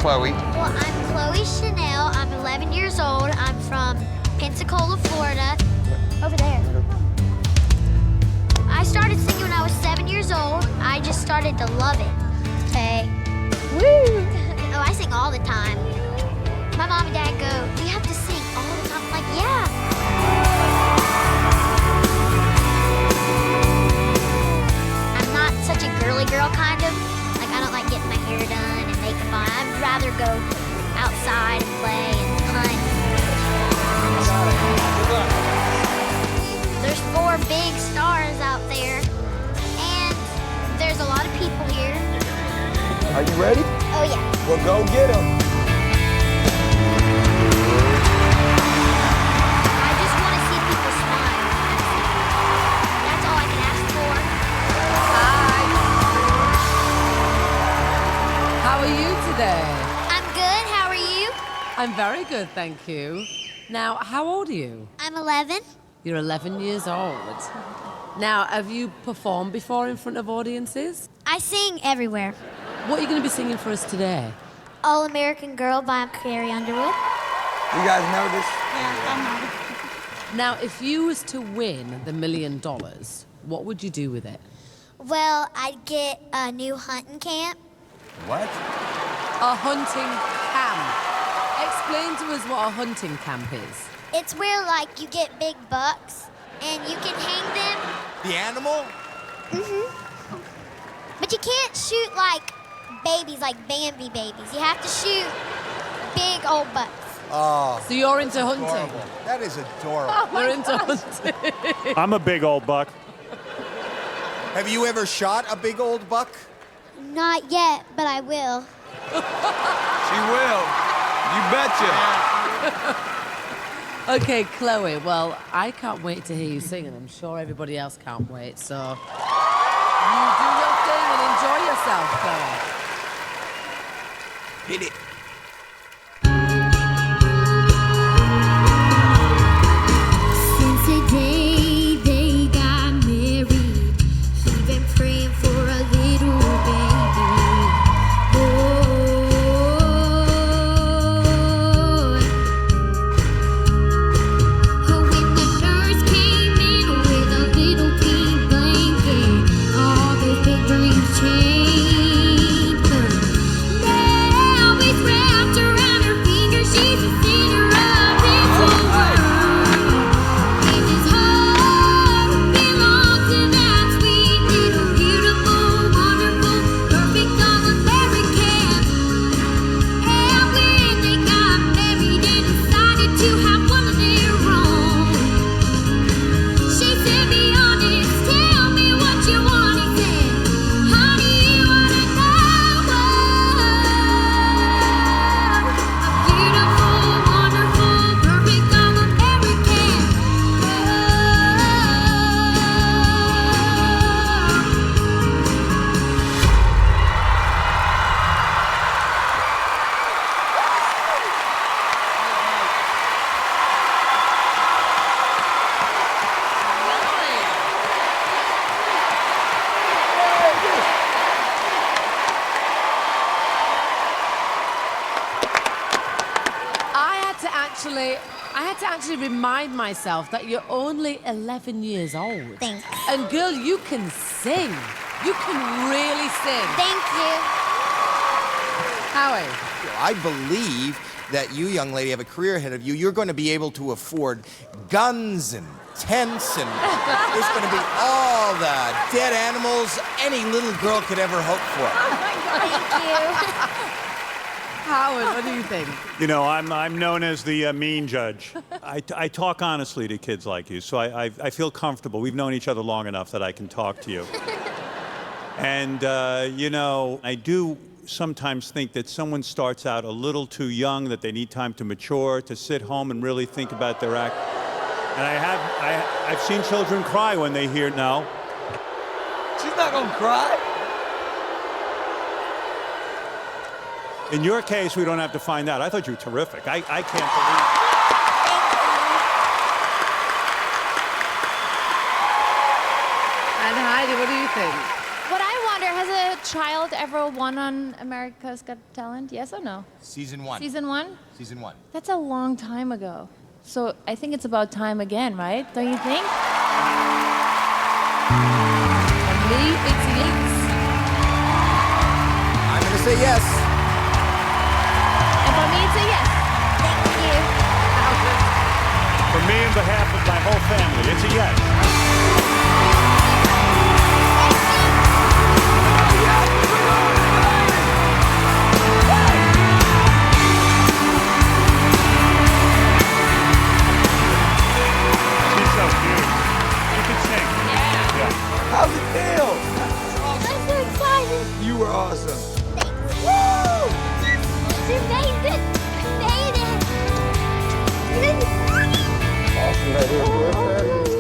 Chloe? Well, I'm Chloe Channell. I'm 11 years old. I'm from Pensacola, Florida. Over there. I started singing when I was 7 years old. I just started to love it. Okay. Woo! Oh, I sing all the time. My mom and dad go, "We have to sing all the time." I'm like, yeah. I'm not such a girly girl, kind of. Like, I don't like getting my hair done and makeup on. I'd rather go outside and play and hunt. There's 4 big stars out there, and there's a lot of people here. Are you ready? Oh, yeah. Well, go get them. I just want to see people smile. That's all I can ask for. Hi. How are you today? I'm good. How are you? I'm very good, thank you. Now, how old are you? I'm 11. You're 11 years old. Now, have you performed before in front of audiences? I sing everywhere. What are you going to be singing for us today? All American Girl by Carrie Underwood. You guys know this? Yeah, I know. Now, if you was to win the $1 million, what would you do with it? Well, I'd get a new hunting camp. What? A hunting camp. Explain to us what a hunting camp is. It's where, like, you get big bucks and you can hang them. The animal? But you can't shoot, like, babies, like Bambi babies. You have to shoot big old bucks. Oh. So you're into hunting? Adorable. That is adorable. You're into hunting. I'm a big old buck. Have you ever shot a big old buck? Not yet, but I will. She will. You betcha. Okay, Chloe, well, I can't wait to hear you sing, and I'm sure everybody else can't wait, so you do your thing and enjoy yourself, Chloe. Hit it. Since the day they got married, he's been praying for a little baby. Oh, when the nurse came in with a little pink blanket, all those big dreams changed. Now it's wrapped around her finger, she's a sinner of his whole world. And his heart belongs to that sweet little beautiful, wonderful, perfect all-American. And when they got married and decided to have one of their own, she said, "Be honest, tell me what you want." He said, "Honey, you wanna know a beautiful, wonderful, perfect all-American I had to actually remind myself that you're only 11 years old. Thanks. And girl, you can sing. You can really sing. Thank you. Howie. I believe that you, young lady, have a career ahead of you. You're going to be able to afford guns and tents, and there's going to be all the dead animals any little girl could ever hope for. Thank you. Howard, what do you think? You know, I'm known as the mean judge. I talk honestly to kids like you, so I feel comfortable. We've known each other long enough that I can talk to you. And, you know, I do sometimes think that someone starts out a little too young, that they need time to mature, to sit home and really think about their act. And I've seen children cry when they hear no. She's not gonna cry. In your case, we don't have to find out. I thought you were terrific. I can't believe it. And Heidi, what do you think? What I wonder, has a child ever won on America's Got Talent? Yes or no? Season 1. Season 1? Season 1. That's a long time ago. So I think it's about time again, right? Don't you think? For me, it's yes. I'm going to say yes. And for me, it's a yes. Thank you. For me, on behalf of my whole family, it's a yes. She's so cute. You can sing. Yeah. How's it feel? I'm so excited. You were awesome. Woo! She made it. I made it. Awesome right here, boy.